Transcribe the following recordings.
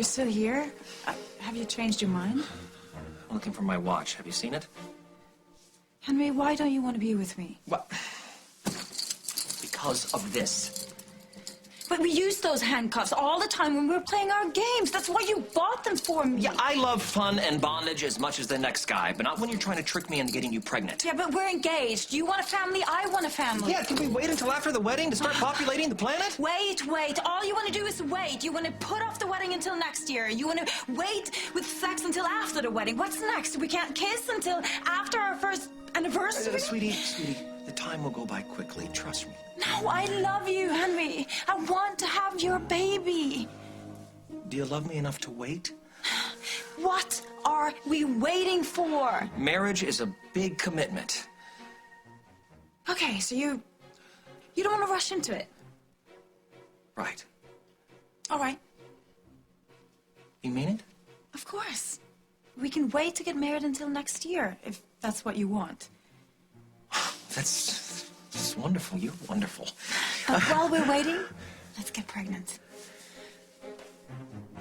You're still here? Have you changed your mind? I'm looking for my watch. Have you seen it? Henry, why don't you want to be with me? What? Because of this. But we used those handcuffs all the time when we were playing our games. That's why you bought them for me. Yeah, I love fun and bondage as much as the next guy, but not when you're trying to trick me into getting you pregnant. Yeah, but we're engaged. You want a family, I want a family. Yeah, can we wait until after the wedding to start populating the planet? Wait. All you want to do is wait. You want to put off the wedding until next year. You want to wait with sex until after the wedding. What's next? We can't kiss until after our first anniversary? Sweetie, the time will go by quickly. Trust me. No, I love you, Henry. I want to have your baby. Do you love me enough to wait? What are we waiting for? Marriage is a big commitment. Okay, so you don't want to rush into it? Right. All right. You mean it? Of course. We can wait to get married until next year, if that's what you want. That's wonderful. You're wonderful. While we're waiting, let's get pregnant. I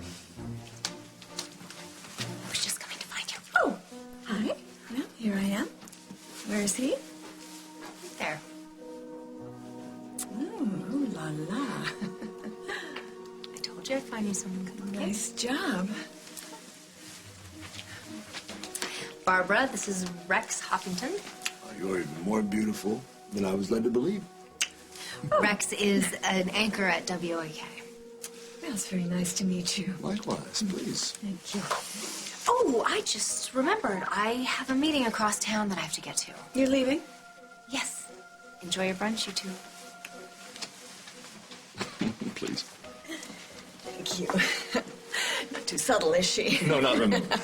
was just coming to find you. Oh, hi. Well, here I am. Where is he? There. Ooh, la la. I told you I'd find you someone good. Nice job. Barbara, this is Rex Hoppington. You're even more beautiful than I was led to believe. Rex is an anchor at WOAK. Well, it's very nice to meet you. Likewise, please. Thank you. Oh, I just remembered. I have a meeting across town that I have to get to. You're leaving? Yes. Enjoy your brunch, you two. Please. Thank you. Not too subtle, is she? No, not remember.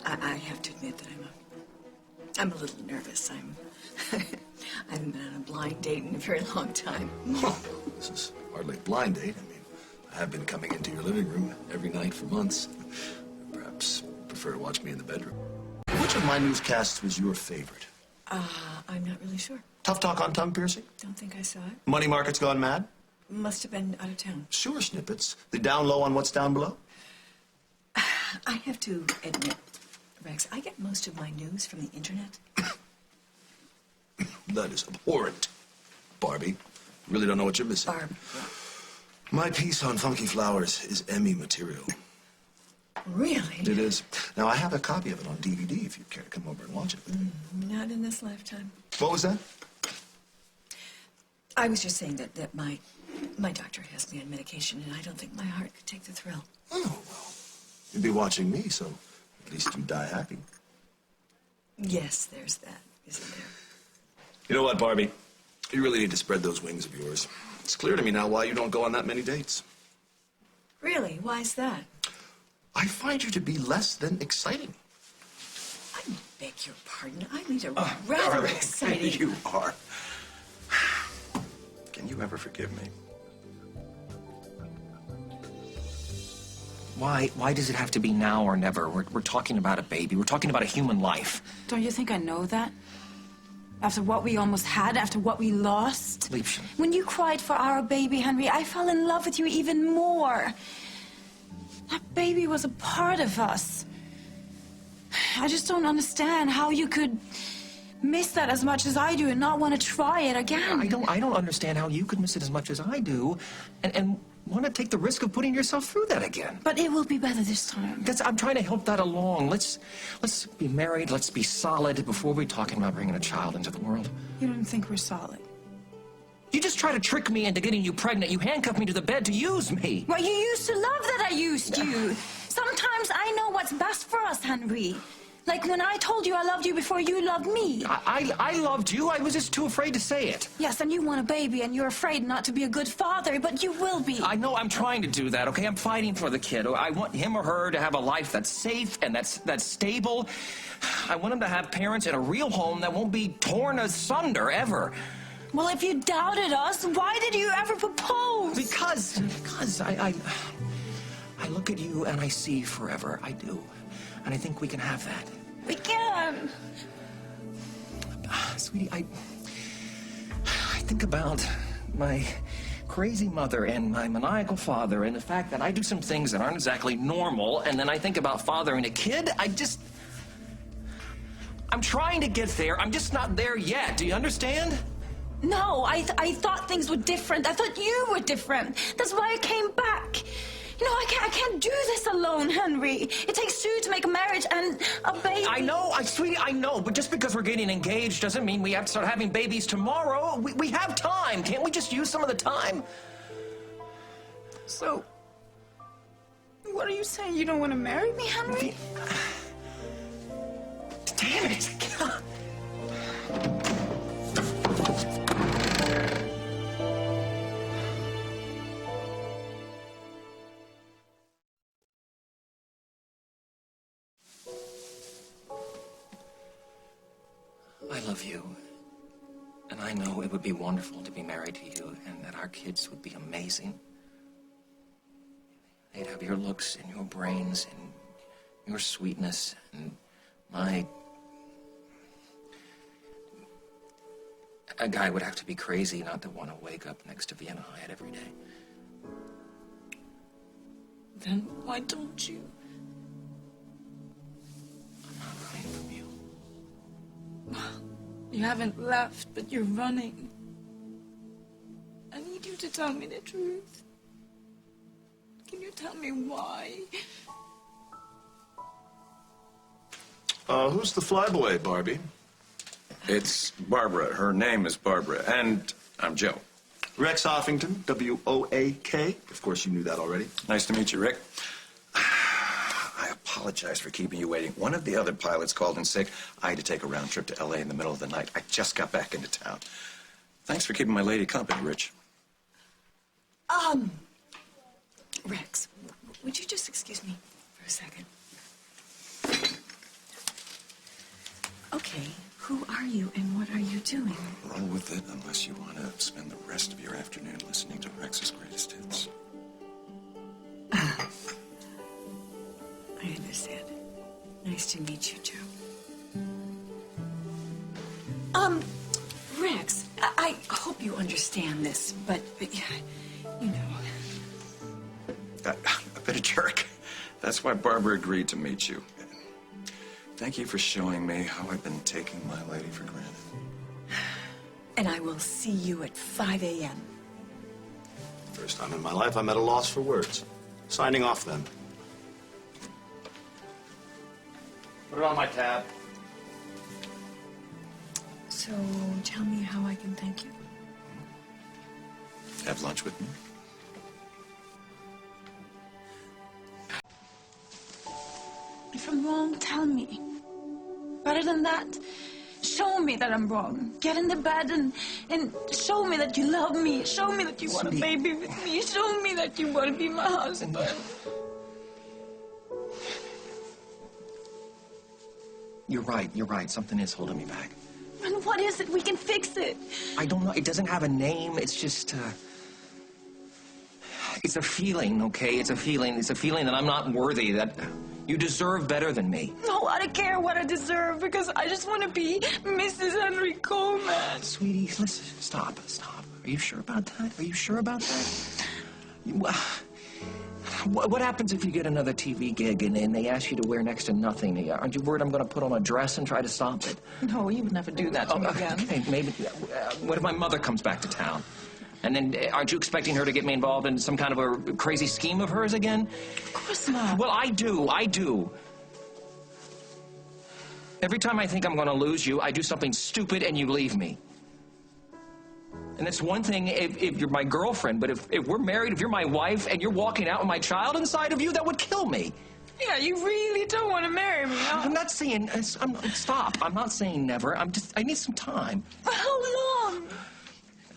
I have to admit that I'm a little nervous. I haven't been on a blind date in a very long time. Oh, this is hardly a blind date. I mean, I have been coming into your living room every night for months. Perhaps you prefer to watch me in the bedroom. Which of my newscasts was your favorite? I'm not really sure. Tough Talk on Tongue Piercing? Don't think I saw it. Money Markets Gone Mad? Must have been out of town. Sewer Snippets? The Down Low on What's Down Below? I have to admit, Rex, I get most of my news from the internet. That is abhorrent, Barbie. You really don't know what you're missing. Barbie. My piece on Funky Flowers is Emmy material. Really? It is. Now, I have a copy of it on DVD if you'd care to come over and watch it. Not in this lifetime. What was that? I was just saying that my doctor has me on medication, and I don't think my heart could take the thrill. Oh, well, you'd be watching me, so at least you'd die happy. Yes, there's that, isn't there? You know what, Barbie? You really need to spread those wings of yours. It's clear to me now why you don't go on that many dates. Really? Why is that? I find you to be less than exciting. I beg your pardon. I lead a rather exciting... You are. Can you ever forgive me? Why does it have to be now or never? We're talking about a baby. We're talking about a human life. Don't you think I know that? After what we almost had, after what we lost? Liebchen. When you cried for our baby, Henry, I fell in love with you even more. That baby was a part of us. I just don't understand how you could miss that as much as I do and not want to try it again. I don't understand how you could miss it as much as I do and want to take the risk of putting yourself through that again. But it will be better this time. I'm trying to help that along. Let's be married, let's be solid before we're talking about bringing a child into the world. You don't think we're solid? You just try to trick me into getting you pregnant. You handcuff me to the bed to use me. Well, you used to love that I used you. Sometimes I know what's best for us, Henry. Like when I told you I loved you before you loved me. I loved you. I was just too afraid to say it. Yes, and you want a baby, and you're afraid not to be a good father, but you will be. I know I'm trying to do that, okay? I'm fighting for the kid. I want him or her to have a life that's safe and that's stable. I want him to have parents in a real home that won't be torn asunder ever. Well, if you doubted us, why did you ever propose? Because I look at you and I see forever. I do. And I think we can have that. We can. Sweetie, I think about my crazy mother and my maniacal father and the fact that I do some things that aren't exactly normal, and then I think about fathering a kid, I'm trying to get there. I'm just not there yet. Do you understand? No, I thought things were different. I thought you were different. That's why I came back. You know, I can't do this alone, Henry. It takes two to make a marriage and a baby. I know, sweetie, I know. But just because we're getting engaged doesn't mean we have to start having babies tomorrow. We have time. Can't we just use some of the time? So, what are you saying? You don't want to marry me, Henry? Damn it. I love you, and I know it would be wonderful to be married to you, and that our kids would be amazing. They'd have your looks and your brains and your sweetness and my... A guy would have to be crazy not to want to wake up next to Vienna Hyatt every day. Then why don't you? I'm not running from you. You haven't left, but you're running. I need you to tell me the truth. Can you tell me why? Who's the flyboy, Barbie? It's Barbara. Her name is Barbara, and I'm Joe. Rex Hoffington, W-O-A-K. Of course, you knew that already. Nice to meet you, Rick. I apologize for keeping you waiting. One of the other pilots called in sick. I had to take a round trip to L.A. in the middle of the night. I just got back into town. Thanks for keeping my lady company, Rich. Rex, would you just excuse me for a second? Okay, who are you and what are you doing? Roll with it unless you want to spend the rest of your afternoon listening to Rex's greatest hits. I understand. Nice to meet you, Joe. Rex, I hope you understand this, but yeah, you know. A bit of jerk. That's why Barbara agreed to meet you. Thank you for showing me how I've been taking my lady for granted. And I will see you at 5 a.m. First time in my life I'm at a loss for words. Signing off, then. Put it on my tab. So tell me how I can thank you. Have lunch with me? If I'm wrong, tell me. Better than that, show me that I'm wrong. Get in the bed and show me that you love me. Show me that you want a baby with me. Show me that you want to be my husband. You're right. Something is holding me back. And what is it? We can fix it. I don't know. It doesn't have a name. It's just, it's a feeling, okay? It's a feeling. It's a feeling that I'm not worthy, that you deserve better than me. No, I don't care what I deserve because I just want to be Mrs. Henry Coleman. Sweetie, listen, stop. Are you sure about that? Are you sure about that? What happens if you get another TV gig and they ask you to wear next to nothing? Aren't you worried I'm going to put on a dress and try to stop it? No, you would never do that to me again. Okay, maybe. What if my mother comes back to town? And then aren't you expecting her to get me involved in some kind of a crazy scheme of hers again? Of course not. Well, I do. Every time I think I'm going to lose you, I do something stupid and you leave me. And it's one thing if you're my girlfriend, but if we're married, if you're my wife, and you're walking out with my child inside of you, that would kill me. Yeah, you really don't want to marry me, huh? I'm not saying, stop. I'm not saying never. I need some time. For how long?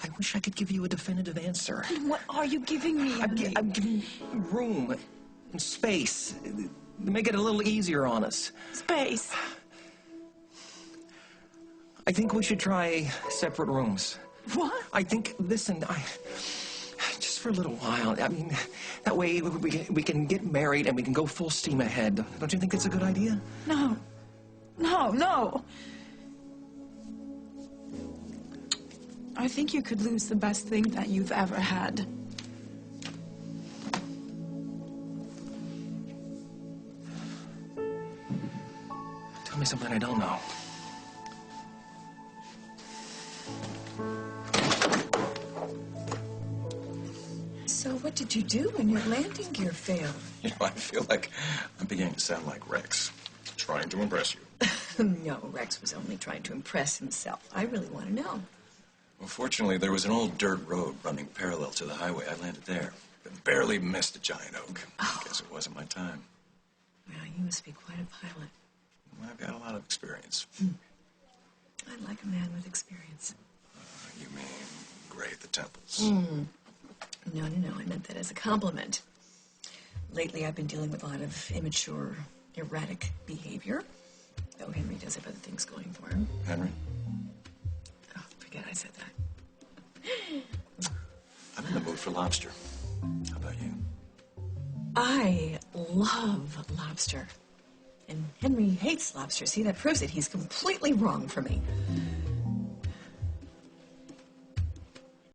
I wish I could give you a definitive answer. And what are you giving me, Henry? I'm giving room and space to make it a little easier on us. Space. I think we should try separate rooms. What? I think, listen, just for a little while. I mean, that way we can get married and we can go full steam ahead. Don't you think it's a good idea? No. I think you could lose the best thing that you've ever had. Tell me something I don't know. So what did you do when your landing gear failed? You know, I feel like I'm beginning to sound like Rex, trying to impress you. No, Rex was only trying to impress himself. I really want to know. Well, fortunately, there was an old dirt road running parallel to the highway. I landed there, but barely missed a giant oak. I guess it wasn't my time. Well, you must be quite a pilot. Well, I've got a lot of experience. I like a man with experience. You mean gray at the temples? No, I meant that as a compliment. Lately, I've been dealing with a lot of immature, erratic behavior. Though Henry does have other things going for him. Henry? Oh, forget I said that. I'm in the mood for lobster. How about you? I love lobster. And Henry hates lobster. See, that proves it. He's completely wrong for me.